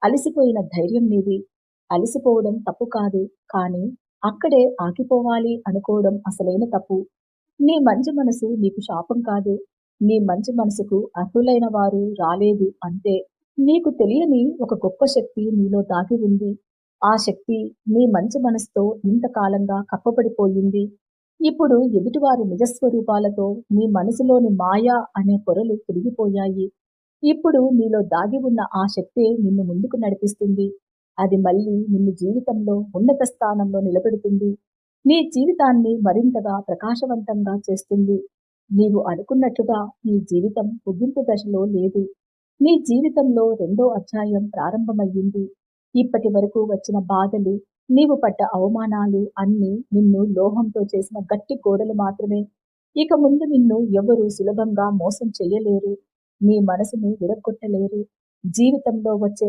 అలసిపోయిన ధైర్యం నీది. అలసిపోవడం తప్పు కాదు. కానీ అక్కడే ఆగిపోవాలి అనుకోవడం అసలైన తప్పు. నీ మంచి మనసు నీకు శాపం కాదు. నీ మంచి మనసుకు అర్హులైన వారు రాలేదు అంతే. నీకు తెలియని ఒక గొప్ప శక్తి నీలో దాగి ఉంది. ఆ శక్తి నీ మంచి మనసుతో ఇంతకాలంగా కప్పబడిపోయింది. ఇప్పుడు ఎదుటివారి నిజస్వరూపాలతో నీ మనసులోని మాయ అనే పొరలు తిరిగిపోయాయి. ఇప్పుడు నీలో దాగి ఉన్న ఆ శక్తే నిన్ను ముందుకు నడిపిస్తుంది. అది మళ్ళీ నిన్ను జీవితంలో ఉన్నత స్థానంలో నిలబెడుతుంది. నీ జీవితాన్ని మరింతగా ప్రకాశవంతంగా చేస్తుంది. నీవు అనుకున్నట్లుగా నీ జీవితం ముగింపు దశలో లేదు. నీ జీవితంలో రెండో అధ్యాయం ప్రారంభమయ్యింది. ఇప్పటి వరకు వచ్చిన బాధలు, నీవు పడ్డ అవమానాలు అన్నీ నిన్ను లోహంతో చేసిన గట్టి గోడలు మాత్రమే. ఇక ముందు నిన్ను ఎవరూ సులభంగా మోసం చెయ్యలేరు. నీ మనసును విరగ్గొట్టలేరు. జీవితంలో వచ్చే